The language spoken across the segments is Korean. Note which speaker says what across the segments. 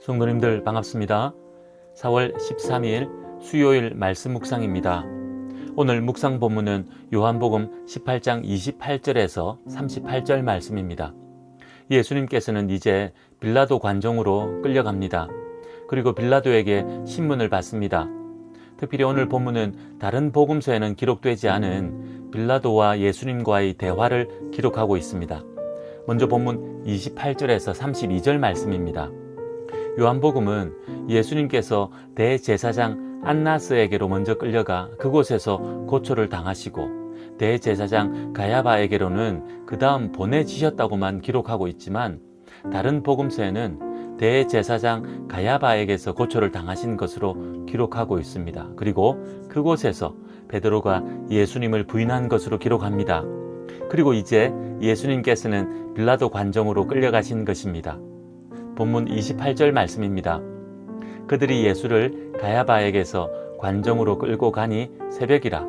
Speaker 1: 성도님들 반갑습니다. 4월 13일 수요일 말씀 묵상입니다. 오늘 묵상 본문은 요한복음 18장 28절에서 38절 말씀입니다. 예수님께서는 이제 빌라도 관정으로 끌려갑니다. 그리고 빌라도에게 신문을 받습니다. 특별히 오늘 본문은 다른 복음서에는 기록되지 않은 빌라도와 예수님과의 대화를 기록하고 있습니다. 먼저 본문 28절에서 32절 말씀입니다. 요한복음은 예수님께서 대제사장 안나스에게로 먼저 끌려가 그곳에서 고초를 당하시고 대제사장 가야바에게로는 그 다음 보내지셨다고만 기록하고 있지만 다른 복음서에는 대제사장 가야바에게서 고초를 당하신 것으로 기록하고 있습니다. 그리고 그곳에서 베드로가 예수님을 부인한 것으로 기록합니다. 그리고 이제 예수님께서는 빌라도 관정으로 끌려가신 것입니다. 본문 28절 말씀입니다. 그들이 예수를 가야바에게서 관정으로 끌고 가니 새벽이라.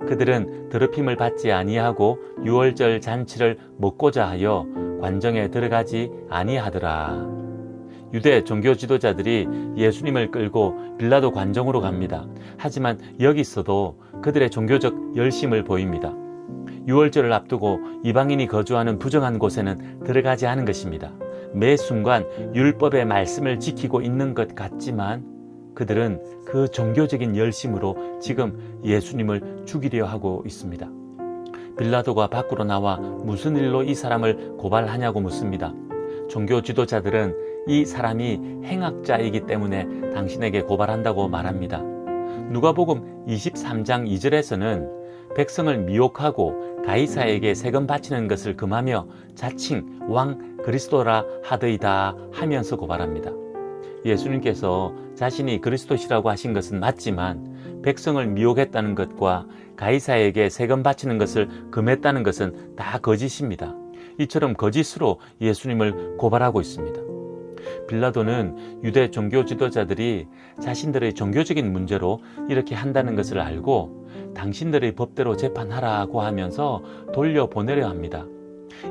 Speaker 1: 그들은 더럽힘을 받지 아니하고 유월절 잔치를 먹고자 하여 관정에 들어가지 아니하더라. 유대 종교 지도자들이 예수님을 끌고 빌라도 관정으로 갑니다. 하지만 여기서도 그들의 종교적 열심을 보입니다. 유월절을 앞두고 이방인이 거주하는 부정한 곳에는 들어가지 않은 것입니다. 매 순간 율법의 말씀을 지키고 있는 것 같지만 그들은 그 종교적인 열심으로 지금 예수님을 죽이려 하고 있습니다. 빌라도가 밖으로 나와 무슨 일로 이 사람을 고발하냐고 묻습니다. 종교 지도자들은 이 사람이 행악자이기 때문에 당신에게 고발한다고 말합니다. 누가복음 23장 2절에서는 백성을 미혹하고 가이사에게 세금 바치는 것을 금하며 자칭 왕 그리스도라 하더이다 하면서 고발합니다. 예수님께서 자신이 그리스도시라고 하신 것은 맞지만 백성을 미혹했다는 것과 가이사에게 세금 바치는 것을 금했다는 것은 다 거짓입니다. 이처럼 거짓으로 예수님을 고발하고 있습니다. 빌라도는 유대 종교 지도자들이 자신들의 종교적인 문제로 이렇게 한다는 것을 알고 당신들의 법대로 재판하라고 하면서 돌려보내려 합니다.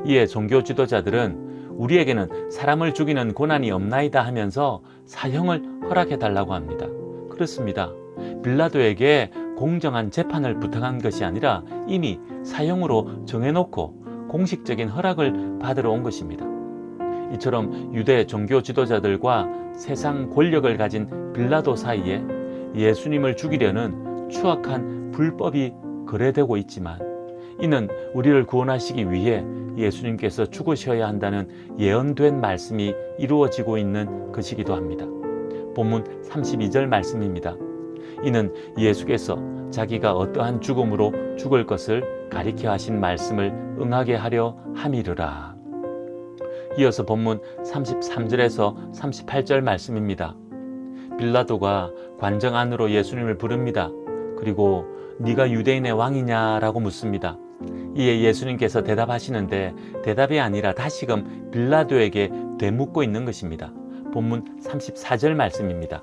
Speaker 1: 이에 종교 지도자들은 우리에게는 사람을 죽이는 고난이 없나이다 하면서 사형을 허락해달라고 합니다. 그렇습니다. 빌라도에게 공정한 재판을 부탁한 것이 아니라 이미 사형으로 정해놓고 공식적인 허락을 받으러 온 것입니다. 이처럼 유대 종교 지도자들과 세상 권력을 가진 빌라도 사이에 예수님을 죽이려는 추악한 불법이 거래되고 있지만 이는 우리를 구원하시기 위해 예수님께서 죽으셔야 한다는 예언된 말씀이 이루어지고 있는 것이기도 합니다. 본문 32절 말씀입니다. 이는 예수께서 자기가 어떠한 죽음으로 죽을 것을 가리켜 하신 말씀을 응하게 하려 함이르라. 이어서 본문 33절에서 38절 말씀입니다. 빌라도가 관정 안으로 예수님을 부릅니다. 그리고 네가 유대인의 왕이냐라고 묻습니다. 이에 예수님께서 대답하시는데 대답이 아니라 다시금 빌라도에게 되묻고 있는 것입니다. 본문 34절 말씀입니다.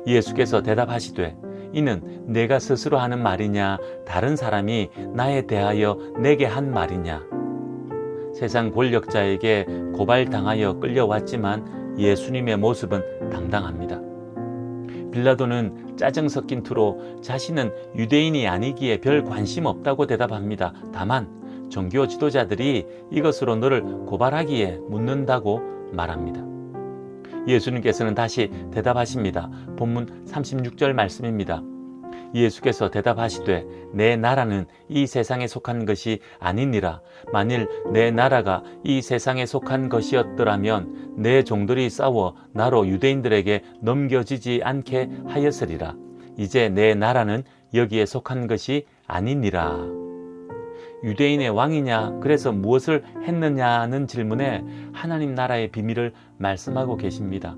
Speaker 1: 예수께서 대답하시되 이는 내가 스스로 하는 말이냐 다른 사람이 나에 대하여 내게 한 말이냐. 세상 권력자에게 고발당하여 끌려왔지만 예수님의 모습은 당당합니다. 빌라도는 짜증 섞인 투로 자신은 유대인이 아니기에 별 관심 없다고 대답합니다. 다만 종교 지도자들이 이것으로 너를 고발하기에 묻는다고 말합니다. 예수님께서는 다시 대답하십니다. 본문 36절 말씀입니다. 예수께서 대답하시되 내 나라는 이 세상에 속한 것이 아니니라. 만일 내 나라가 이 세상에 속한 것이었더라면 내 종들이 싸워 나로 유대인들에게 넘겨지지 않게 하였으리라. 이제 내 나라는 여기에 속한 것이 아니니라. 유대인의 왕이냐 그래서 무엇을 했느냐는 질문에 하나님 나라의 비밀을 말씀하고 계십니다.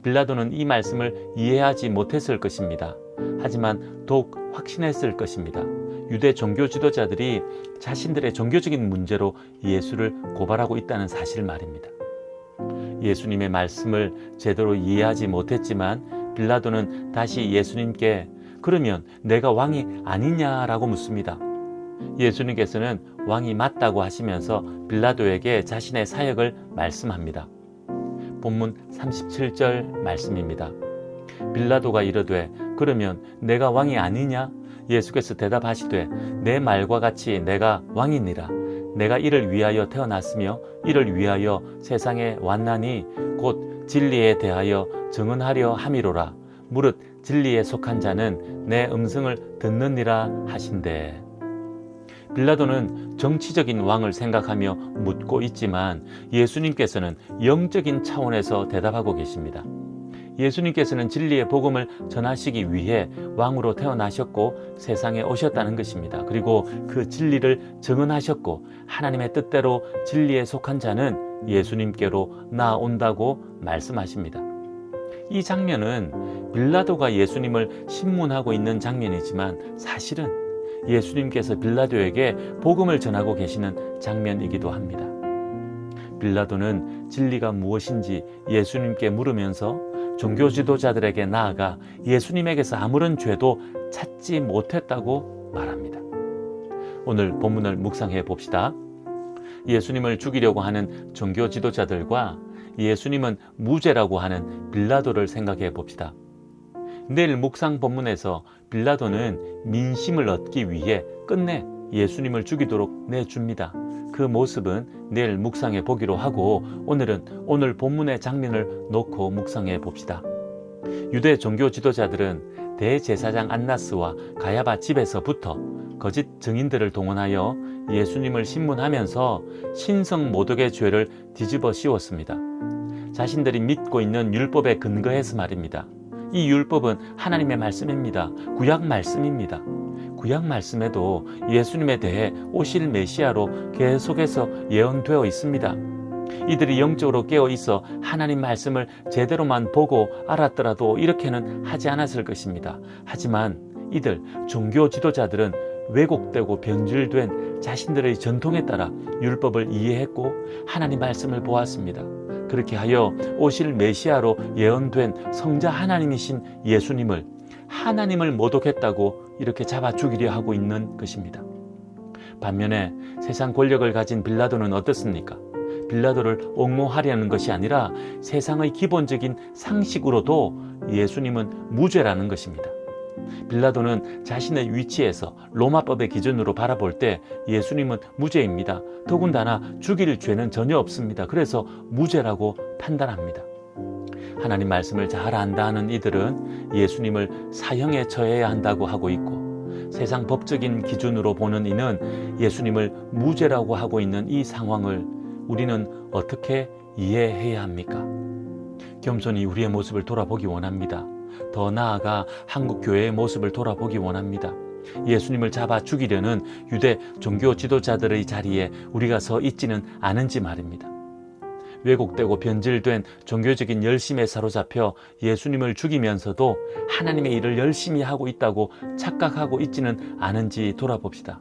Speaker 1: 빌라도는 이 말씀을 이해하지 못했을 것입니다. 하지만 더욱 확신했을 것입니다. 유대 종교 지도자들이 자신들의 종교적인 문제로 예수를 고발하고 있다는 사실 말입니다. 예수님의 말씀을 제대로 이해하지 못했지만 빌라도는 다시 예수님께 그러면 내가 왕이 아니냐라고 묻습니다. 예수님께서는 왕이 맞다고 하시면서 빌라도에게 자신의 사역을 말씀합니다. 본문 37절 말씀입니다. 빌라도가 이르되 그러면 내가 왕이 아니냐? 예수께서 대답하시되 내 말과 같이 내가 왕이니라. 내가 이를 위하여 태어났으며 이를 위하여 세상에 왔나니 곧 진리에 대하여 증언하려 함이로라. 무릇 진리에 속한 자는 내 음성을 듣느니라 하신대. 빌라도는 정치적인 왕을 생각하며 묻고 있지만 예수님께서는 영적인 차원에서 대답하고 계십니다. 예수님께서는 진리의 복음을 전하시기 위해 왕으로 태어나셨고 세상에 오셨다는 것입니다. 그리고 그 진리를 증언하셨고 하나님의 뜻대로 진리에 속한 자는 예수님께로 나아온다고 말씀하십니다. 이 장면은 빌라도가 예수님을 신문하고 있는 장면이지만 사실은 예수님께서 빌라도에게 복음을 전하고 계시는 장면이기도 합니다. 빌라도는 진리가 무엇인지 예수님께 물으면서 종교 지도자들에게 나아가 예수님에게서 아무런 죄도 찾지 못했다고 말합니다. 오늘 본문을 묵상해 봅시다. 예수님을 죽이려고 하는 종교 지도자들과 예수님은 무죄라고 하는 빌라도를 생각해 봅시다. 내일 묵상 본문에서 빌라도는 민심을 얻기 위해 끝내 예수님을 죽이도록 내줍니다. 그 모습은 내일 묵상해 보기로 하고 오늘은 오늘 본문의 장면을 놓고 묵상해 봅시다. 유대 종교 지도자들은 대제사장 안나스와 가야바 집에서부터 거짓 증인들을 동원하여 예수님을 신문하면서 신성 모독의 죄를 뒤집어 씌웠습니다. 자신들이 믿고 있는 율법에 근거해서 말입니다. 이 율법은 하나님의 말씀입니다. 구약 말씀입니다. 구약 말씀에도 예수님에 대해 오실 메시아로 계속해서 예언되어 있습니다. 이들이 영적으로 깨어 있어 하나님 말씀을 제대로만 보고 알았더라도 이렇게는 하지 않았을 것입니다. 하지만 이들 종교 지도자들은 왜곡되고 변질된 자신들의 전통에 따라 율법을 이해했고 하나님 말씀을 보았습니다. 그렇게 하여 오실 메시아로 예언된 성자 하나님이신 예수님을 하나님을 모독했다고 이렇게 잡아 죽이려 하고 있는 것입니다. 반면에 세상 권력을 가진 빌라도는 어떻습니까? 빌라도를 옹호하려는 것이 아니라 세상의 기본적인 상식으로도 예수님은 무죄라는 것입니다. 빌라도는 자신의 위치에서 로마법의 기준으로 바라볼 때 예수님은 무죄입니다. 더군다나 죽일 죄는 전혀 없습니다. 그래서 무죄라고 판단합니다. 하나님 말씀을 잘 안다 하는 이들은 예수님을 사형에 처해야 한다고 하고 있고 세상 법적인 기준으로 보는 이는 예수님을 무죄라고 하고 있는 이 상황을 우리는 어떻게 이해해야 합니까? 겸손히 우리의 모습을 돌아보기 원합니다. 더 나아가 한국 교회의 모습을 돌아보기 원합니다. 예수님을 잡아 죽이려는 유대 종교 지도자들의 자리에 우리가 서 있지는 않은지 말입니다. 왜곡되고 변질된 종교적인 열심에 사로잡혀 예수님을 죽이면서도 하나님의 일을 열심히 하고 있다고 착각하고 있지는 않은지 돌아봅시다.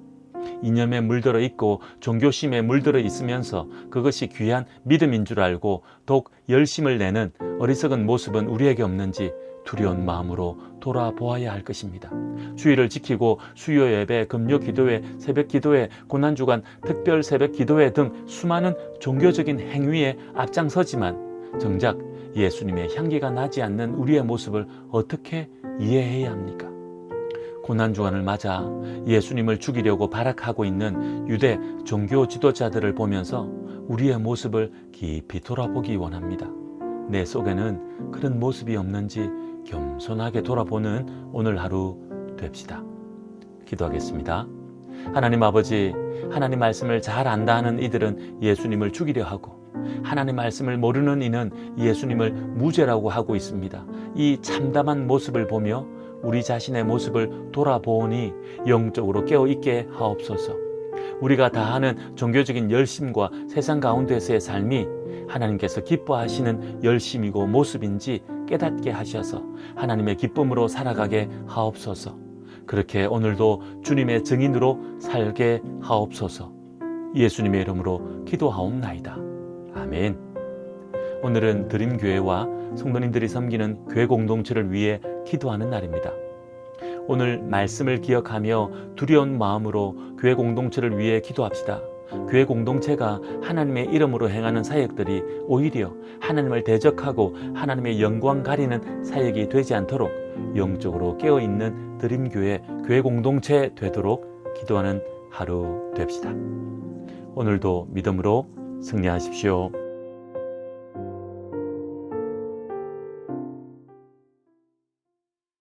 Speaker 1: 이념에 물들어 있고 종교심에 물들어 있으면서 그것이 귀한 믿음인 줄 알고 더욱 열심을 내는 어리석은 모습은 우리에게 없는지 두려운 마음으로 돌아보아야 할 것입니다. 주의를 지키고 수요 예배, 금요 기도회, 새벽 기도회, 고난주간, 특별 새벽 기도회 등 수많은 종교적인 행위에 앞장서지만 정작 예수님의 향기가 나지 않는 우리의 모습을 어떻게 이해해야 합니까? 고난주간을 맞아 예수님을 죽이려고 발악하고 있는 유대 종교 지도자들을 보면서 우리의 모습을 깊이 돌아보기 원합니다. 내 속에는 그런 모습이 없는지 겸손하게 돌아보는 오늘 하루 됩시다. 기도하겠습니다. 하나님 아버지, 하나님 말씀을 잘 안다 하는 이들은 예수님을 죽이려 하고 하나님 말씀을 모르는 이는 예수님을 무죄라고 하고 있습니다. 이 참담한 모습을 보며 우리 자신의 모습을 돌아보니 영적으로 깨어있게 하옵소서. 우리가 다하는 종교적인 열심과 세상 가운데서의 삶이 하나님께서 기뻐하시는 열심이고 모습인지 깨닫게 하셔서 하나님의 기쁨으로 살아가게 하옵소서. 그렇게 오늘도 주님의 증인으로 살게 하옵소서. 예수님의 이름으로 기도하옵나이다. 아멘. 오늘은 드림교회와 성도님들이 섬기는 교회 공동체를 위해 기도하는 날입니다. 오늘 말씀을 기억하며 두려운 마음으로 교회 공동체를 위해 기도합시다. 교회 공동체가 하나님의 이름으로 행하는 사역들이 오히려 하나님을 대적하고 하나님의 영광 가리는 사역이 되지 않도록 영적으로 깨어있는 드림교회 교회 공동체 되도록 기도하는 하루 됩시다. 오늘도 믿음으로 승리하십시오.